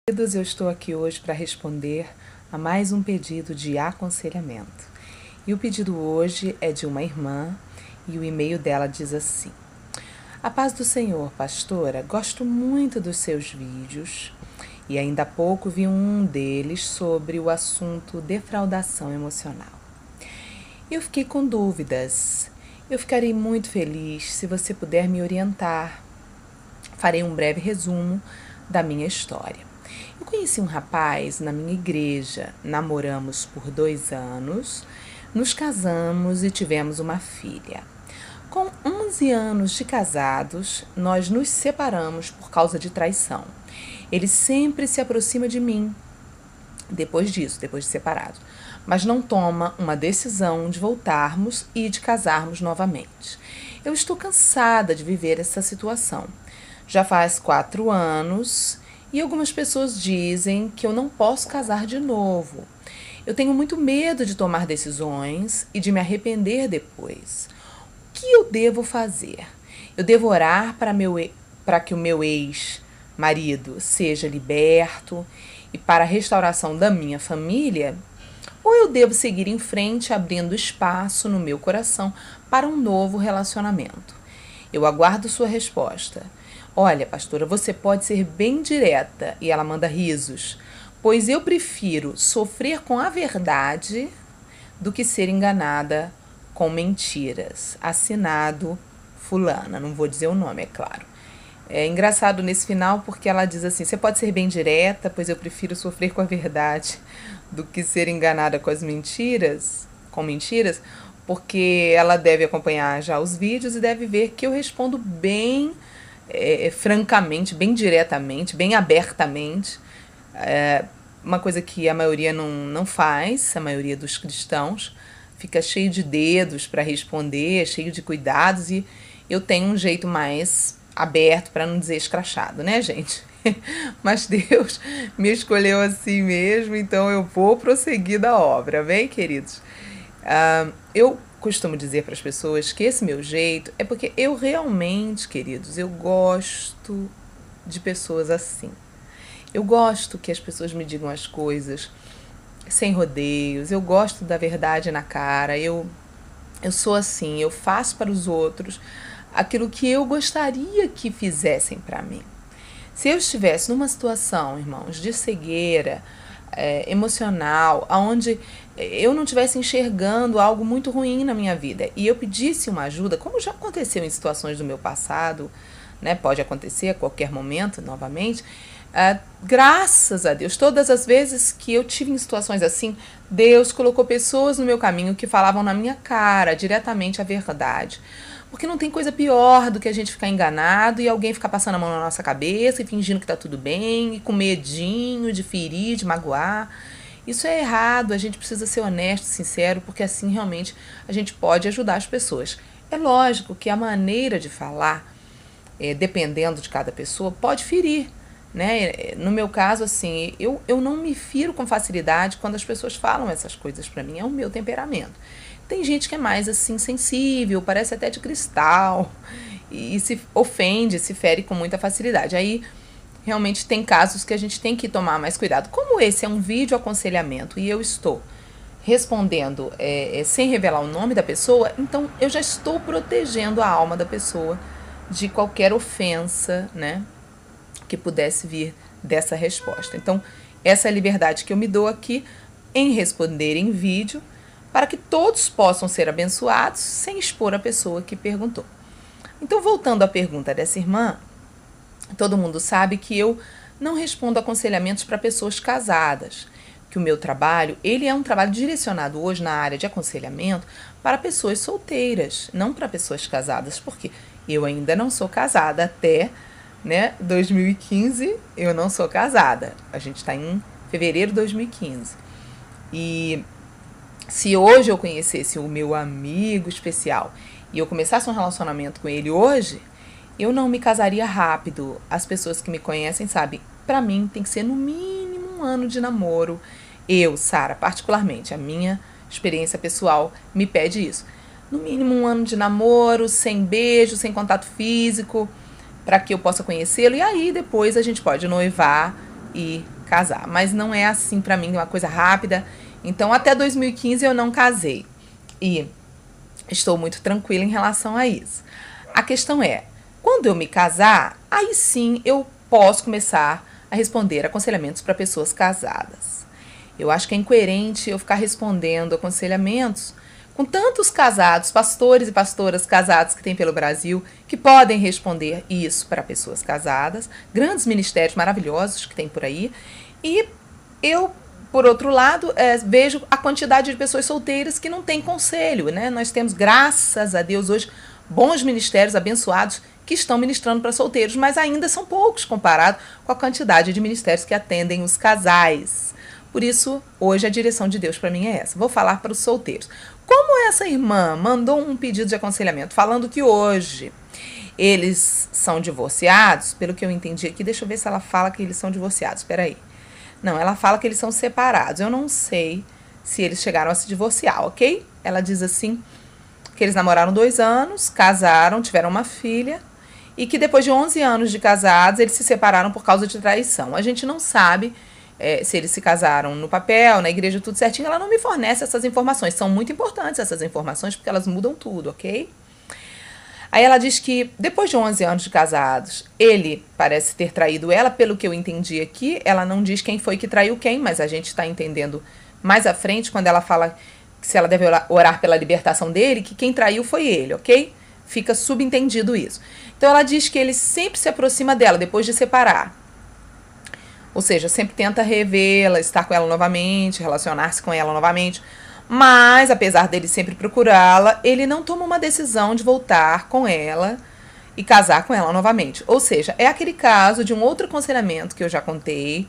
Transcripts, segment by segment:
Queridos, eu estou aqui hoje para responder a mais um pedido de aconselhamento. E o pedido hoje é de uma irmã e o e-mail dela diz assim: A paz do Senhor, pastora, gosto muito dos seus vídeos e ainda há pouco vi um deles sobre o assunto defraudação emocional. Eu fiquei com dúvidas. Eu ficarei muito feliz se você puder me orientar. Farei um breve resumo da minha história. Eu conheci um rapaz na minha igreja, namoramos por 2 anos, nos casamos e tivemos uma filha. Com 11 anos de casados, nós nos separamos por causa de traição. Ele sempre se aproxima de mim, depois de separados, mas não toma uma decisão de voltarmos e de casarmos novamente. Eu estou cansada de viver essa situação. Já faz 4 anos e algumas pessoas dizem que eu não posso casar de novo. Eu tenho muito medo de tomar decisões e de me arrepender depois. O que eu devo fazer? Eu devo orar para que o meu ex-marido seja liberto e para a restauração da minha família? Ou eu devo seguir em frente abrindo espaço no meu coração para um novo relacionamento? Eu aguardo sua resposta. Olha, pastora, você pode ser bem direta, e ela manda risos, pois eu prefiro sofrer com a verdade do que ser enganada com mentiras. Assinado fulana, não vou dizer o nome, é claro. É engraçado nesse final porque ela diz assim: você pode ser bem direta, pois eu prefiro sofrer com a verdade do que ser enganada com mentiras, porque ela deve acompanhar já os vídeos e deve ver que eu respondo bem francamente, bem diretamente, bem abertamente. Uma coisa que a maioria não faz, a maioria dos cristãos, fica cheio de dedos para responder, cheio de cuidados, e eu tenho um jeito mais aberto, para não dizer escrachado, né, gente? Mas Deus me escolheu assim mesmo, então eu vou prosseguir da obra, bem, queridos? Eu costumo dizer para as pessoas que esse meu jeito é porque eu realmente, queridos, eu gosto de pessoas assim. Eu gosto que as pessoas me digam as coisas sem rodeios, eu gosto da verdade na cara, eu sou assim, eu faço para os outros aquilo que eu gostaria que fizessem para mim. Se eu estivesse numa situação, irmãos, de cegueira emocional, onde eu não estivesse enxergando algo muito ruim na minha vida e eu pedisse uma ajuda, como já aconteceu em situações do meu passado, né, pode acontecer a qualquer momento novamente, graças a Deus, todas as vezes que eu tive em situações assim, Deus colocou pessoas no meu caminho que falavam na minha cara diretamente a verdade. Porque não tem coisa pior do que a gente ficar enganado e alguém ficar passando a mão na nossa cabeça e fingindo que tá tudo bem, e com medinho de ferir, de magoar. Isso é errado, a gente precisa ser honesto, sincero, porque assim realmente a gente pode ajudar as pessoas. É lógico que a maneira de falar, dependendo de cada pessoa, pode ferir, né? No meu caso, assim, eu não me firo com facilidade quando as pessoas falam essas coisas pra mim, é o meu temperamento. Tem gente que é mais assim sensível, parece até de cristal, e se ofende, se fere com muita facilidade. Aí realmente tem casos que a gente tem que tomar mais cuidado. Como esse é um vídeo aconselhamento e eu estou respondendo sem revelar o nome da pessoa, então eu já estou protegendo a alma da pessoa de qualquer ofensa, né, que pudesse vir dessa resposta. Então, essa é a liberdade que eu me dou aqui em responder em vídeo, para que todos possam ser abençoados sem expor a pessoa que perguntou. Então, voltando à pergunta dessa irmã, todo mundo sabe que eu não respondo aconselhamentos para pessoas casadas, que o meu trabalho, ele é um trabalho direcionado hoje na área de aconselhamento para pessoas solteiras, não para pessoas casadas, porque eu ainda não sou casada até 2015, eu não sou casada. A gente está em fevereiro de 2015. E se hoje eu conhecesse o meu amigo especial e eu começasse um relacionamento com ele hoje, eu não me casaria rápido. As pessoas que me conhecem sabem, pra mim tem que ser no mínimo 1 ano de namoro. Eu, Sara, particularmente, a minha experiência pessoal me pede isso. No mínimo 1 ano de namoro, sem beijo, sem contato físico, para que eu possa conhecê-lo. E aí depois a gente pode noivar e casar. Mas não é assim pra mim, uma coisa rápida. Então, até 2015 eu não casei. E estou muito tranquila em relação a isso. A questão é, quando eu me casar, aí sim eu posso começar a responder aconselhamentos para pessoas casadas. Eu acho que é incoerente eu ficar respondendo aconselhamentos com tantos casados, pastores e pastoras casados que tem pelo Brasil, que podem responder isso para pessoas casadas, grandes ministérios maravilhosos que tem por aí, e eu, por outro lado, vejo a quantidade de pessoas solteiras que não têm conselho, né? Nós temos, graças a Deus, hoje, bons ministérios abençoados que estão ministrando para solteiros, mas ainda são poucos comparado com a quantidade de ministérios que atendem os casais. Por isso, hoje a direção de Deus para mim é essa. Vou falar para os solteiros. Como essa irmã mandou um pedido de aconselhamento falando que hoje eles são divorciados, pelo que eu entendi aqui, deixa eu ver se ela fala que eles são divorciados, espera aí. Não, ela fala que eles são separados. Eu não sei se eles chegaram a se divorciar, ok? Ela diz assim, que eles namoraram 2 anos, casaram, tiveram uma filha, e que depois de 11 anos de casados, eles se separaram por causa de traição. A gente não sabe se eles se casaram no papel, na igreja, tudo certinho. Ela não me fornece essas informações. São muito importantes essas informações, porque elas mudam tudo, ok? Aí ela diz que depois de 11 anos de casados, ele parece ter traído ela, pelo que eu entendi aqui. Ela não diz quem foi que traiu quem, mas a gente está entendendo mais à frente, quando ela fala que se ela deve orar pela libertação dele, que quem traiu foi ele, ok? Fica subentendido isso. Então ela diz que ele sempre se aproxima dela depois de separar. Ou seja, sempre tenta revê-la, estar com ela novamente, relacionar-se com ela novamente. Mas, apesar dele sempre procurá-la, ele não toma uma decisão de voltar com ela e casar com ela novamente. Ou seja, é aquele caso de um outro aconselhamento que eu já contei,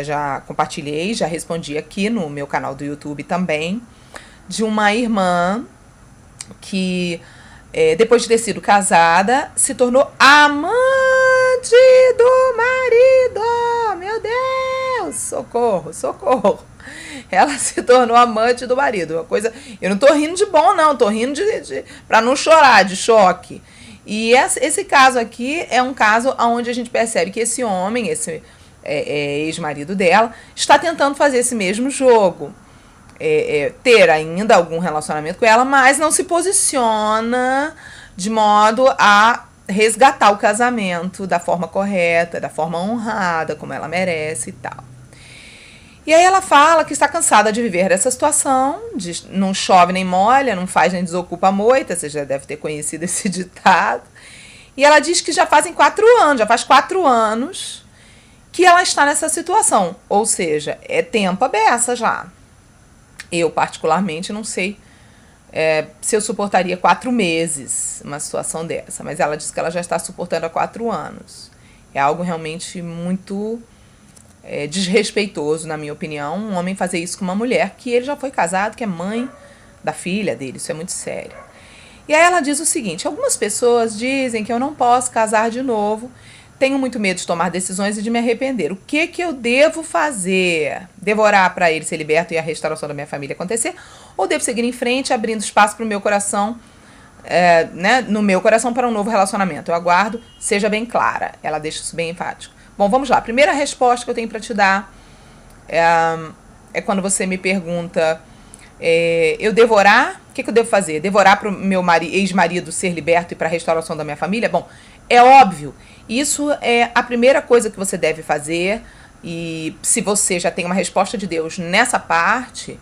já compartilhei, já respondi aqui no meu canal do YouTube também, de uma irmã que, depois de ter sido casada, se tornou amante do marido. Meu Deus, socorro, socorro. Ela se tornou amante do marido. Uma coisa, eu não tô rindo de bom, não, tô rindo pra não chorar, de choque. E esse caso aqui é um caso onde a gente percebe que esse homem, esse ex-marido dela, está tentando fazer esse mesmo jogo. Ter ainda algum relacionamento com ela, mas não se posiciona de modo a resgatar o casamento da forma correta, da forma honrada, como ela merece e tal. E aí ela fala que está cansada de viver dessa situação, não chove nem molha, não faz nem desocupa a moita, você já deve ter conhecido esse ditado. E ela diz que já faz 4 anos que ela está nessa situação, ou seja, é tempo a beça já. Eu, particularmente, não sei se eu suportaria 4 meses uma situação dessa, mas ela diz que ela já está suportando há 4 anos. É algo realmente muito desrespeitoso, na minha opinião, um homem fazer isso com uma mulher que ele já foi casado, que é mãe da filha dele. Isso é muito sério. E aí ela diz o seguinte: algumas pessoas dizem que eu não posso casar de novo, tenho muito medo de tomar decisões e de me arrepender. O que eu devo fazer? Devo orar para ele ser liberto e a restauração da minha família acontecer? Ou devo seguir em frente, abrindo espaço para o meu coração, no meu coração, para um novo relacionamento? Eu aguardo, seja bem clara. Ela deixa isso bem enfático. Bom, vamos lá. A primeira resposta que eu tenho para te dar é quando você me pergunta, eu devo orar? O que eu devo fazer? Devo orar para o meu ex-marido ser liberto e para a restauração da minha família? Bom, é óbvio. Isso é a primeira coisa que você deve fazer. E se você já tem uma resposta de Deus nessa parte,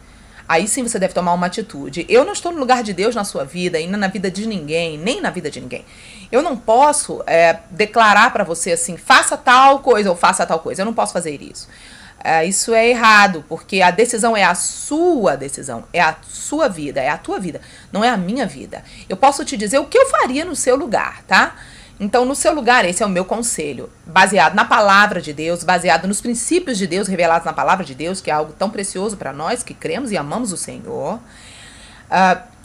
aí sim você deve tomar uma atitude. Eu não estou no lugar de Deus na sua vida, e na vida de ninguém, nem na vida de ninguém. Eu não posso declarar para você assim, faça tal coisa ou faça tal coisa. Eu não posso fazer isso. Isso é errado, porque a decisão é a sua decisão, é a sua vida, é a tua vida, não é a minha vida. Eu posso te dizer o que eu faria no seu lugar, tá? Então, no seu lugar, esse é o meu conselho, baseado na palavra de Deus, baseado nos princípios de Deus revelados na palavra de Deus, que é algo tão precioso para nós que cremos e amamos o Senhor.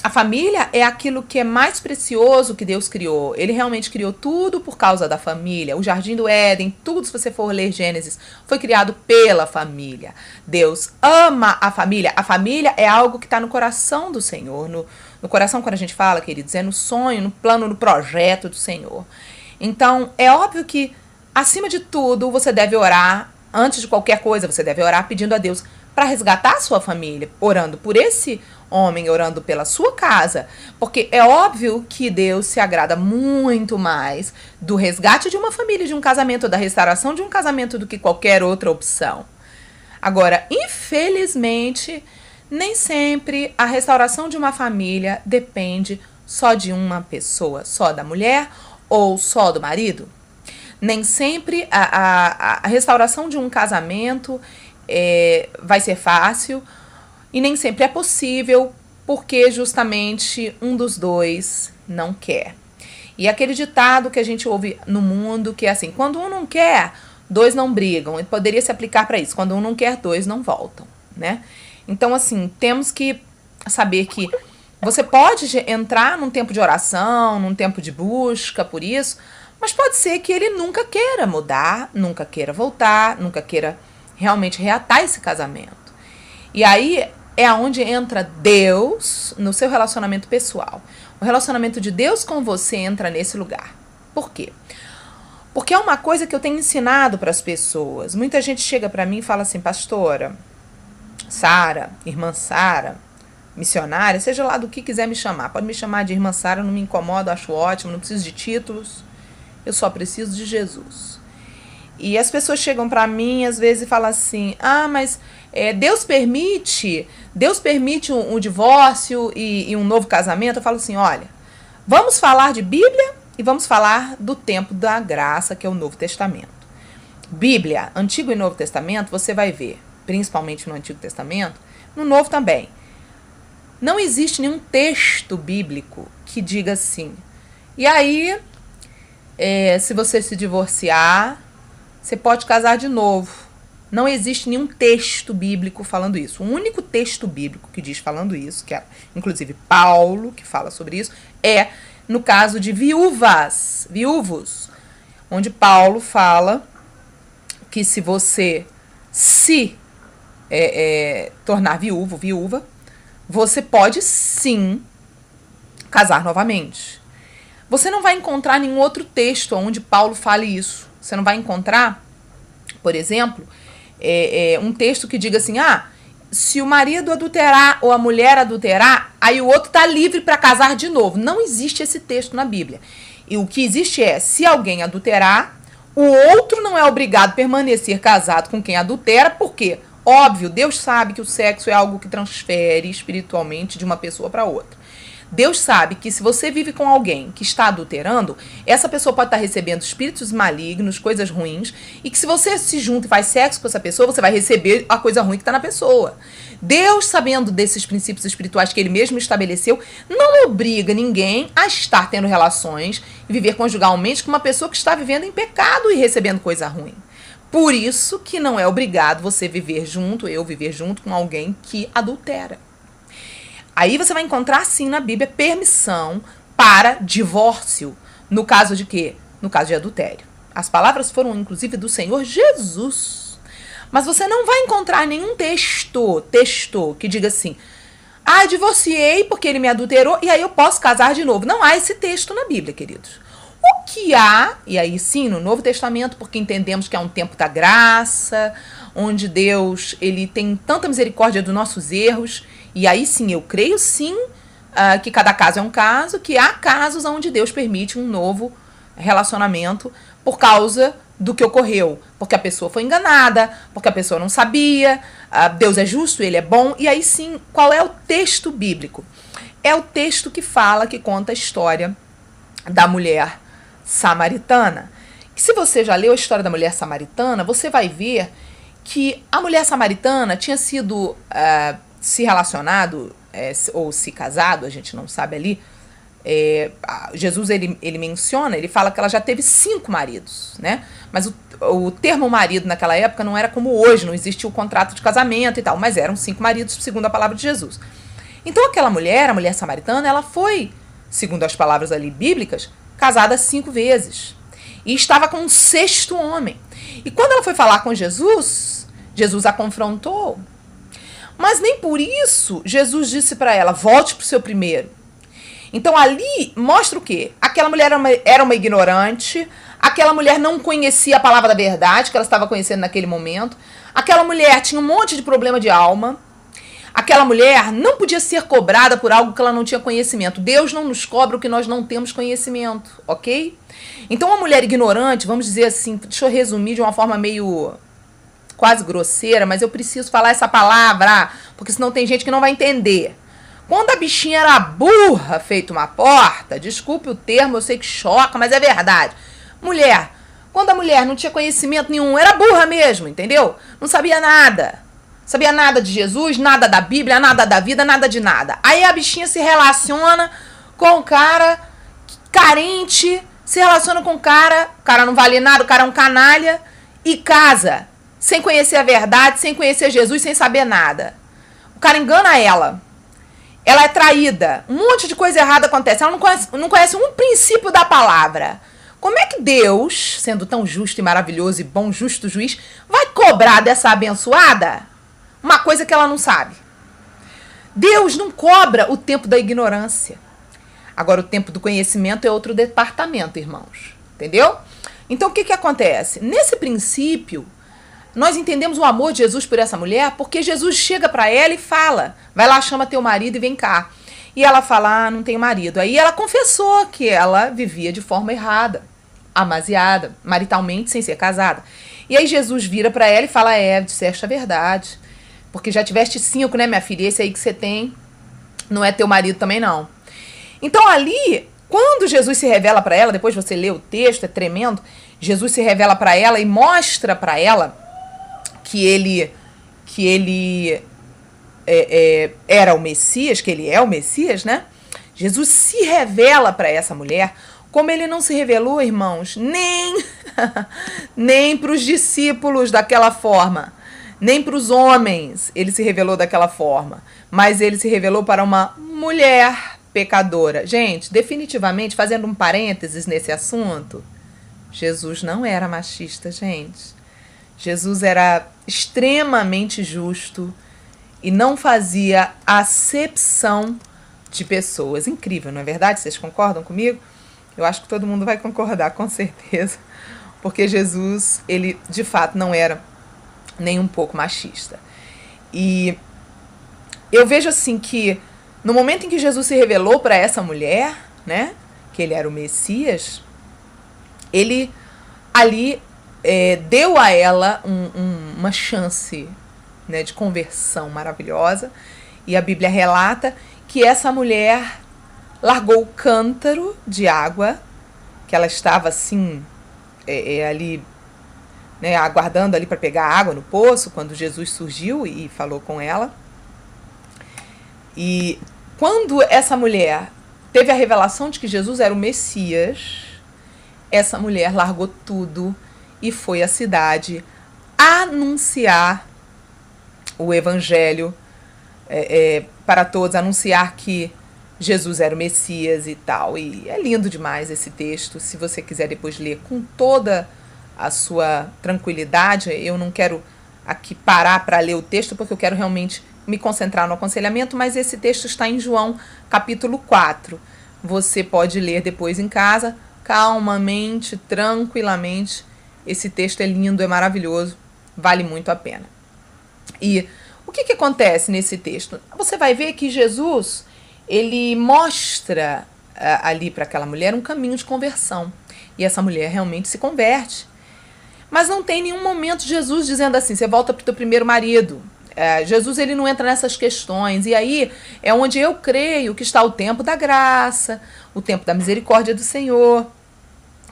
A família é aquilo que é mais precioso que Deus criou. Ele realmente criou tudo por causa da família. O Jardim do Éden, tudo, se você for ler Gênesis, foi criado pela família. Deus ama a família. A família é algo que está no coração do Senhor. No coração, quando a gente fala, queridos, é no sonho, no plano, no projeto do Senhor. Então, é óbvio que, acima de tudo, você deve orar antes de qualquer coisa, você deve orar pedindo a Deus para resgatar a sua família, orando por esse homem, orando pela sua casa, porque é óbvio que Deus se agrada muito mais do resgate de uma família, de um casamento, da restauração de um casamento do que qualquer outra opção. Agora, infelizmente, nem sempre a restauração de uma família depende só de uma pessoa, só da mulher ou só do marido. Nem sempre a restauração de um casamento vai ser fácil e nem sempre é possível porque justamente um dos dois não quer. E aquele ditado que a gente ouve no mundo que é assim, quando um não quer, dois não brigam. E poderia se aplicar para isso, quando um não quer, dois não voltam, né? Então, assim, temos que saber que você pode entrar num tempo de oração, num tempo de busca por isso, mas pode ser que ele nunca queira mudar, nunca queira voltar, nunca queira realmente reatar esse casamento. E aí é onde entra Deus no seu relacionamento pessoal. O relacionamento de Deus com você entra nesse lugar. Por quê? Porque é uma coisa que eu tenho ensinado para as pessoas. Muita gente chega para mim e fala assim, pastora, Sara, irmã Sara, missionária, seja lá do que quiser me chamar. Pode me chamar de irmã Sara, não me incomoda, acho ótimo, não preciso de títulos. Eu só preciso de Jesus. E as pessoas chegam para mim, às vezes, e falam assim, mas Deus permite um divórcio e um novo casamento? Eu falo assim, olha, vamos falar de Bíblia e vamos falar do tempo da graça, que é o Novo Testamento. Bíblia, Antigo e Novo Testamento, você vai ver, principalmente no Antigo Testamento, no Novo também. Não existe nenhum texto bíblico que diga assim, e aí, se você se divorciar, você pode casar de novo. Não existe nenhum texto bíblico falando isso. O único texto bíblico que diz falando isso, que é inclusive Paulo, que fala sobre isso, é no caso de viúvos, onde Paulo fala que se você se tornar viúva, você pode sim casar novamente. Você não vai encontrar nenhum outro texto onde Paulo fale isso. Você não vai encontrar, por exemplo, um texto que diga assim, se o marido adulterar ou a mulher adulterar, aí o outro está livre para casar de novo. Não existe esse texto na Bíblia. E o que existe é, se alguém adulterar, o outro não é obrigado a permanecer casado com quem adultera, porque, óbvio, Deus sabe que o sexo é algo que transfere espiritualmente de uma pessoa para outra. Deus sabe que se você vive com alguém que está adulterando, essa pessoa pode estar recebendo espíritos malignos, coisas ruins, e que se você se junta e faz sexo com essa pessoa, você vai receber a coisa ruim que está na pessoa. Deus, sabendo desses princípios espirituais que ele mesmo estabeleceu, não obriga ninguém a estar tendo relações e viver conjugalmente com uma pessoa que está vivendo em pecado e recebendo coisa ruim. Por isso que não é obrigado você viver junto, eu viver junto com alguém que adultera. Aí você vai encontrar, sim, na Bíblia, permissão para divórcio. No caso de quê? No caso de adultério. As palavras foram, inclusive, do Senhor Jesus. Mas você não vai encontrar nenhum texto que diga assim, divorciei porque ele me adulterou e aí eu posso casar de novo. Não há esse texto na Bíblia, queridos. O que há, e aí sim, no Novo Testamento, porque entendemos que é um tempo da graça, onde Deus ele tem tanta misericórdia dos nossos erros. E aí sim, eu creio sim que cada caso é um caso, que há casos onde Deus permite um novo relacionamento por causa do que ocorreu. Porque a pessoa foi enganada, porque a pessoa não sabia, Deus é justo, ele é bom. E aí sim, qual é o texto bíblico? É o texto que conta a história da mulher samaritana. Que se você já leu a história da mulher samaritana, você vai ver que a mulher samaritana tinha sido... se relacionado ou se casado, a gente não sabe ali, Jesus ele menciona, ele fala que ela já teve 5 maridos, né? Mas o termo marido naquela época não era como hoje, não existia o contrato de casamento e tal, mas eram 5 maridos, segundo a palavra de Jesus. Então aquela mulher, a mulher samaritana, ela foi, segundo as palavras ali bíblicas, casada 5 vezes. E estava com um 6º homem. E quando ela foi falar com Jesus, Jesus a confrontou. Mas nem por isso Jesus disse para ela, volte para o seu primeiro. Então ali mostra o quê? Aquela mulher era uma ignorante, Aquela mulher não conhecia a palavra da verdade que ela estava conhecendo naquele momento. Aquela mulher tinha um monte de problema de alma. Aquela mulher não podia ser cobrada por algo que ela não tinha conhecimento. Deus não nos cobra o que nós não temos conhecimento, ok? Então, uma mulher ignorante, vamos dizer assim, deixa eu resumir de uma forma meio quase grosseira, mas eu preciso falar essa palavra, porque senão tem gente que não vai entender. Quando a bichinha era burra, feito uma porta, desculpe o termo, eu sei que choca, mas é verdade. Mulher, quando a mulher não tinha conhecimento nenhum, era burra mesmo, entendeu? Não sabia nada. Sabia nada de Jesus, nada da Bíblia, nada da vida, nada de nada. Aí a bichinha se relaciona com o cara carente, se relaciona com o cara não vale nada, o cara é um canalha, e casa, sem conhecer a verdade, sem conhecer Jesus, sem saber nada. O cara engana ela. Ela é traída. Um monte de coisa errada acontece. Ela não conhece um princípio da palavra. Como é que Deus, sendo tão justo e maravilhoso e bom, justo juiz, vai cobrar dessa abençoada uma coisa que ela não sabe? Deus não cobra o tempo da ignorância. Agora, o tempo do conhecimento é outro departamento, irmãos. Entendeu? Então, o que acontece? Nesse princípio, nós entendemos o amor de Jesus por essa mulher porque Jesus chega para ela e fala, vai lá, chama teu marido e vem cá. E ela fala, não tenho marido. Aí ela confessou que ela vivia de forma errada, amaziada, maritalmente, sem ser casada. E aí Jesus vira para ela e fala, disseste a verdade. Porque já tiveste 5, né, minha filha? Esse aí que você tem não é teu marido também, não. Então ali, quando Jesus se revela para ela, depois você lê o texto, é tremendo, Jesus se revela para ela e mostra para ela que ele era o Messias, que ele é o Messias, né? Jesus se revela para essa mulher como ele não se revelou, irmãos, nem para os discípulos daquela forma, nem para os homens ele se revelou daquela forma, mas ele se revelou para uma mulher pecadora. Gente, definitivamente, fazendo um parênteses nesse assunto, Jesus não era machista, gente. Jesus era extremamente justo e não fazia acepção de pessoas. Incrível, não é verdade? Vocês concordam comigo? Eu acho que todo mundo vai concordar, com certeza. Porque Jesus, ele de fato não era nem um pouco machista. E eu vejo assim que no momento em que Jesus se revelou para essa mulher, né, que ele era o Messias, ele ali deu a ela uma chance, né, de conversão maravilhosa. E a Bíblia relata que essa mulher largou o cântaro de água, que ela estava assim, ali, né, aguardando ali para pegar água no poço, quando Jesus surgiu e falou com ela. E quando essa mulher teve a revelação de que Jesus era o Messias, essa mulher largou tudo e foi à cidade anunciar o evangelho para todos, anunciar que Jesus era o Messias e tal. E é lindo demais esse texto. Se você quiser depois ler com toda a sua tranquilidade, eu não quero aqui parar para ler o texto, porque eu quero realmente me concentrar no aconselhamento, mas esse texto está em João, capítulo 4. Você pode ler depois em casa, calmamente, tranquilamente. Esse texto é lindo, é maravilhoso, vale muito a pena. E o que acontece nesse texto? Você vai ver que Jesus, ele mostra ali para aquela mulher um caminho de conversão. E essa mulher realmente se converte. Mas não tem nenhum momento Jesus dizendo assim, você volta para o teu primeiro marido. Jesus, ele não entra nessas questões. E aí é onde eu creio que está o tempo da graça, o tempo da misericórdia do Senhor,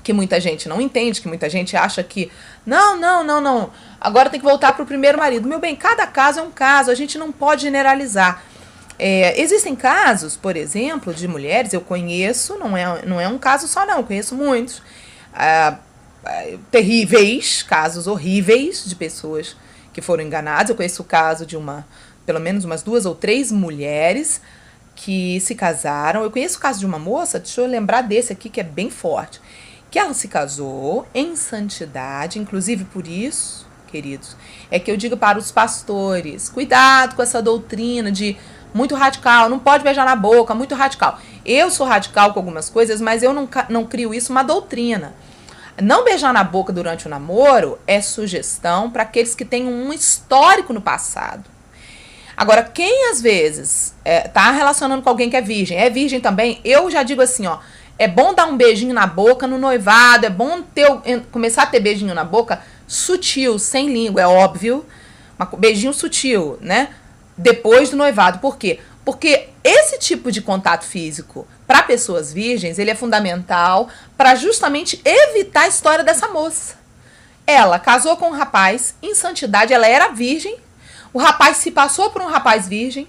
que muita gente não entende, que muita gente acha que não, agora tem que voltar para o primeiro marido. Meu bem, cada caso é um caso, a gente não pode generalizar. Existem casos, por exemplo, de mulheres, eu conheço, não é um caso só não, eu conheço muitos, terríveis, casos horríveis de pessoas que foram enganadas. Eu conheço o caso de pelo menos umas 2 ou 3 mulheres que se casaram. Eu conheço o caso de uma moça, deixa eu lembrar desse aqui que é bem forte, que ela se casou em santidade, inclusive por isso, queridos, é que eu digo para os pastores, cuidado com essa doutrina de muito radical, não pode beijar na boca, muito radical. Eu sou radical com algumas coisas, mas eu não crio isso uma doutrina. Não beijar na boca durante o namoro é sugestão para aqueles que têm um histórico no passado. Agora, quem às vezes tá relacionando com alguém que é virgem também, eu já digo assim, ó, é bom dar um beijinho na boca no noivado, é bom começar a ter beijinho na boca sutil, sem língua, é óbvio, beijinho sutil, né? Depois do noivado. Por quê? Porque esse tipo de contato físico para pessoas virgens, ele é fundamental para justamente evitar a história dessa moça. Ela casou com um rapaz em santidade, ela era virgem, o rapaz se passou por um rapaz virgem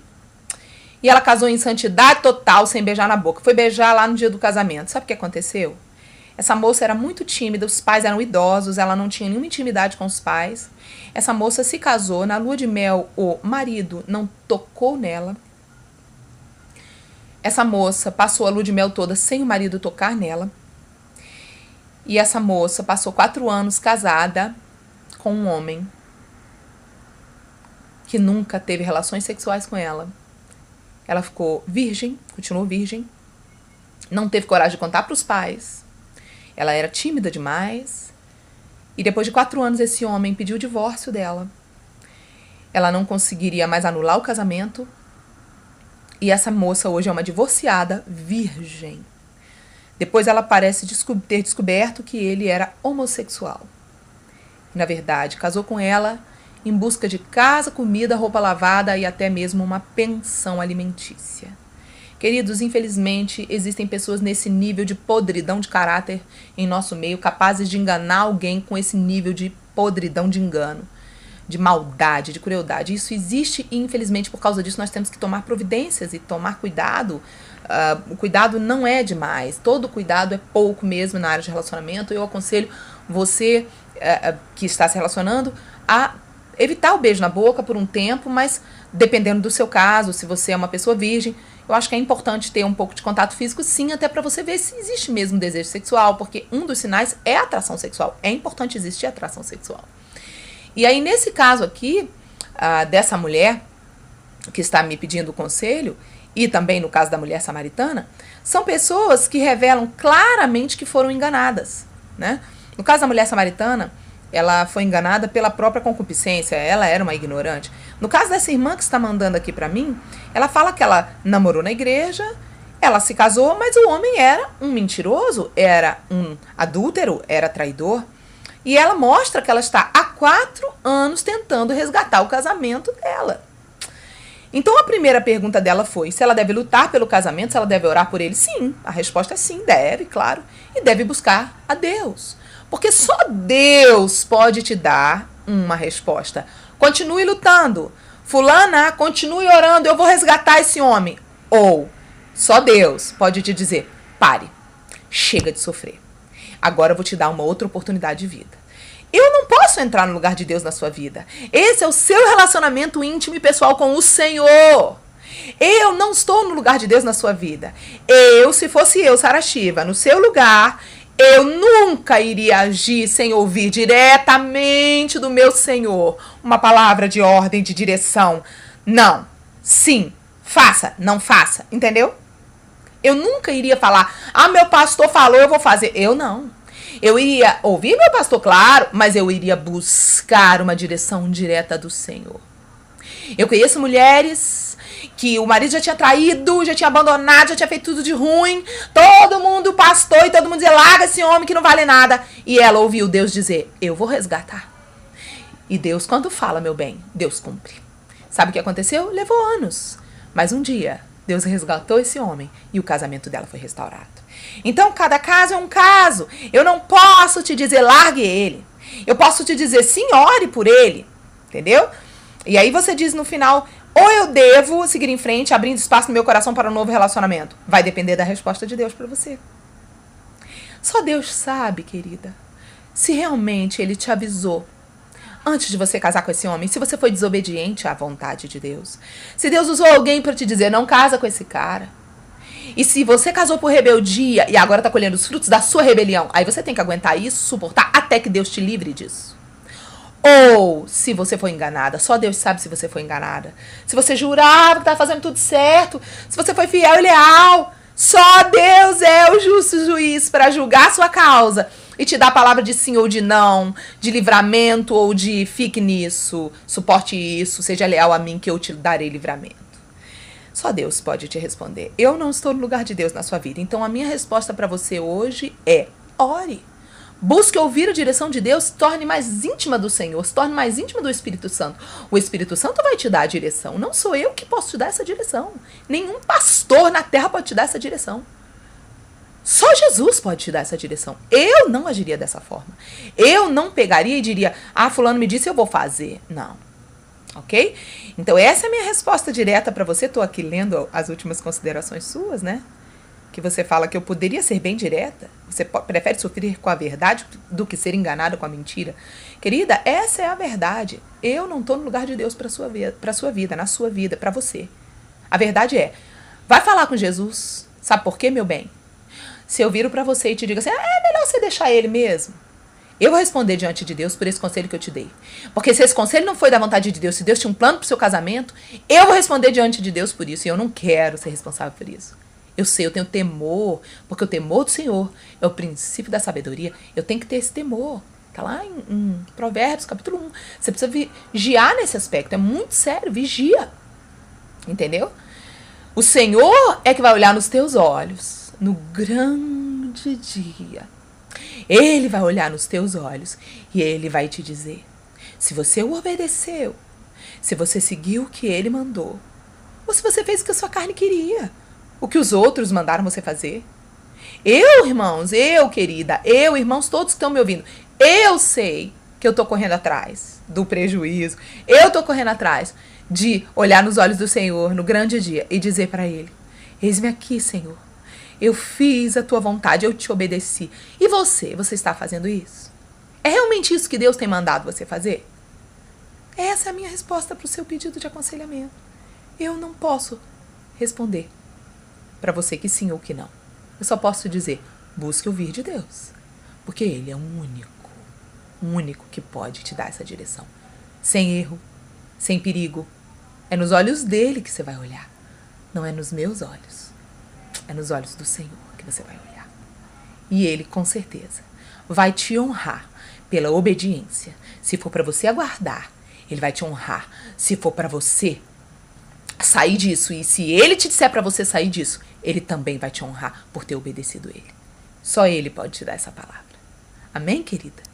e ela casou em santidade total, sem beijar na boca. Foi beijar lá no dia do casamento. Sabe o que aconteceu? Essa moça era muito tímida, os pais eram idosos, ela não tinha nenhuma intimidade com os pais. Essa moça se casou, na lua de mel o marido não tocou nela. Essa moça passou a lua de mel toda sem o marido tocar nela. E essa moça passou 4 anos casada com um homem que nunca teve relações sexuais com ela. Ela ficou virgem, continuou virgem, não teve coragem de contar para os pais. Ela era tímida demais. E depois de 4 anos, esse homem pediu o divórcio dela. Ela não conseguiria mais anular o casamento. E essa moça hoje é uma divorciada virgem. Depois ela parece ter descoberto que ele era homossexual. Na verdade, casou com ela em busca de casa, comida, roupa lavada e até mesmo uma pensão alimentícia. Queridos, infelizmente, existem pessoas nesse nível de podridão de caráter em nosso meio, capazes de enganar alguém com esse nível de podridão de engano, de maldade, de crueldade. Isso existe e, infelizmente, por causa disso, nós temos que tomar providências e tomar cuidado. O cuidado não é demais. Todo cuidado é pouco mesmo na área de relacionamento. Eu aconselho você que está se relacionando a evitar o beijo na boca por um tempo, mas dependendo do seu caso, se você é uma pessoa virgem, eu acho que é importante ter um pouco de contato físico, sim, até para você ver se existe mesmo desejo sexual, porque um dos sinais é a atração sexual. É importante existir atração sexual. E aí, nesse caso aqui, dessa mulher que está me pedindo conselho, e também no caso da mulher samaritana, são pessoas que revelam claramente que foram enganadas, né? No caso da mulher samaritana, ela foi enganada pela própria concupiscência, ela era uma ignorante. No caso dessa irmã que está mandando aqui para mim, ela fala que ela namorou na igreja, ela se casou, mas o homem era um mentiroso, era um adúltero, era traidor. E ela mostra que ela está há 4 anos tentando resgatar o casamento dela. Então a primeira pergunta dela foi se ela deve lutar pelo casamento, se ela deve orar por ele. Sim, a resposta é sim, deve, claro. E deve buscar a Deus. Porque só Deus pode te dar uma resposta. Continue lutando. Fulana, continue orando, eu vou resgatar esse homem. Ou só Deus pode te dizer, pare, chega de sofrer. Agora eu vou te dar uma outra oportunidade de vida. Eu não posso entrar no lugar de Deus na sua vida. Esse é o seu relacionamento íntimo e pessoal com o Senhor. Eu não estou no lugar de Deus na sua vida. Se fosse eu, Sara Shiva, no seu lugar, eu nunca iria agir sem ouvir diretamente do meu Senhor uma palavra de ordem, de direção. Não, sim, faça, não faça, entendeu? Eu nunca iria falar, meu pastor falou, eu vou fazer. Eu não. Eu iria ouvir meu pastor, claro, mas eu iria buscar uma direção direta do Senhor. Eu conheço mulheres que o marido já tinha traído, já tinha abandonado, já tinha feito tudo de ruim. Todo mundo pastor e todo mundo dizia, larga esse homem que não vale nada. E ela ouviu Deus dizer, eu vou resgatar. E Deus, quando fala, meu bem, Deus cumpre. Sabe o que aconteceu? Levou anos. Mas um dia, Deus resgatou esse homem e o casamento dela foi restaurado. Então, cada caso é um caso. Eu não posso te dizer, largue ele. Eu posso te dizer, sim, ore por ele. Entendeu? E aí você diz no final, ou eu devo seguir em frente, abrindo espaço no meu coração para um novo relacionamento. Vai depender da resposta de Deus para você. Só Deus sabe, querida, se realmente Ele te avisou antes de você casar com esse homem, se você foi desobediente à vontade de Deus. Se Deus usou alguém para te dizer, não casa com esse cara. E se você casou por rebeldia e agora está colhendo os frutos da sua rebelião, aí você tem que aguentar isso, suportar até que Deus te livre disso. Ou, se você foi enganada, só Deus sabe se você foi enganada. Se você jurava que estava fazendo tudo certo, se você foi fiel e leal, só Deus é o justo juiz para julgar a sua causa e te dar a palavra de sim ou de não, de livramento ou de fique nisso, suporte isso, seja leal a mim que eu te darei livramento. Só Deus pode te responder. Eu não estou no lugar de Deus na sua vida. Então a minha resposta para você hoje é: ore. Busque ouvir a direção de Deus, se torne mais íntima do Senhor, se torne mais íntima do Espírito Santo. O Espírito Santo vai te dar a direção. Não sou eu que posso te dar essa direção. Nenhum pastor na terra pode te dar essa direção. Só Jesus pode te dar essa direção. Eu não agiria dessa forma. Eu não pegaria e diria: fulano me disse, eu vou fazer. Não. Ok? Então essa é a minha resposta direta para você. Estou aqui lendo as últimas considerações suas, né? Que você fala que eu poderia ser bem direta. Você prefere sofrer com a verdade do que ser enganado com a mentira. Querida, essa é a verdade. Eu não estou no lugar de Deus para sua vida, na sua vida, para você. A verdade é, vai falar com Jesus. Sabe por quê, meu bem? Se eu viro para você e te digo assim, é melhor você deixar ele mesmo. Eu vou responder diante de Deus por esse conselho que eu te dei. Porque se esse conselho não foi da vontade de Deus, se Deus tinha um plano para o seu casamento, eu vou responder diante de Deus por isso. E eu não quero ser responsável por isso. Eu sei, eu tenho temor, porque o temor do Senhor é o princípio da sabedoria. Eu tenho que ter esse temor. Está lá em Provérbios, capítulo 1. Você precisa vigiar nesse aspecto. É muito sério, vigia. Entendeu? O Senhor é que vai olhar nos teus olhos, no grande dia. Ele vai olhar nos teus olhos e ele vai te dizer, se você o obedeceu, se você seguiu o que ele mandou, ou se você fez o que a sua carne queria, o que os outros mandaram você fazer. Eu, irmãos, querida, irmãos, todos que estão me ouvindo, eu sei que eu estou correndo atrás do prejuízo, eu estou correndo atrás de olhar nos olhos do Senhor no grande dia e dizer para ele, eis-me aqui, Senhor. Eu fiz a tua vontade, eu te obedeci. E você está fazendo isso? É realmente isso que Deus tem mandado você fazer? Essa é a minha resposta para o seu pedido de aconselhamento. Eu não posso responder para você que sim ou que não. Eu só posso dizer, busque ouvir de Deus. Porque Ele é um único que pode te dar essa direção. Sem erro, sem perigo. É nos olhos dele que você vai olhar. Não é nos meus olhos. É nos olhos do Senhor que você vai olhar. E Ele, com certeza, vai te honrar pela obediência. Se for para você aguardar, Ele vai te honrar. Se for para você sair disso, e se Ele te disser para você sair disso, Ele também vai te honrar por ter obedecido Ele. Só Ele pode te dar essa palavra. Amém, querida?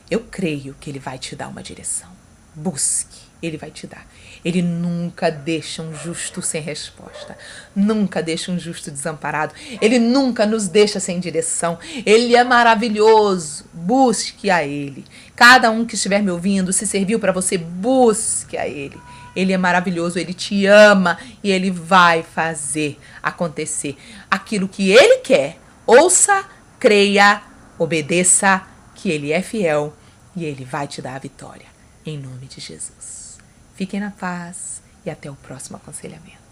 Eu creio que Ele vai te dar uma direção. Busque, Ele vai te dar. Ele nunca deixa um justo sem resposta. Nunca deixa um justo desamparado. Ele nunca nos deixa sem direção. Ele é maravilhoso. Busque a Ele. Cada um que estiver me ouvindo, se serviu para você, busque a Ele. Ele é maravilhoso, Ele te ama e Ele vai fazer acontecer aquilo que Ele quer. Ouça, creia, obedeça, que Ele é fiel e Ele vai te dar a vitória. Em nome de Jesus. Fiquem na paz e até o próximo aconselhamento.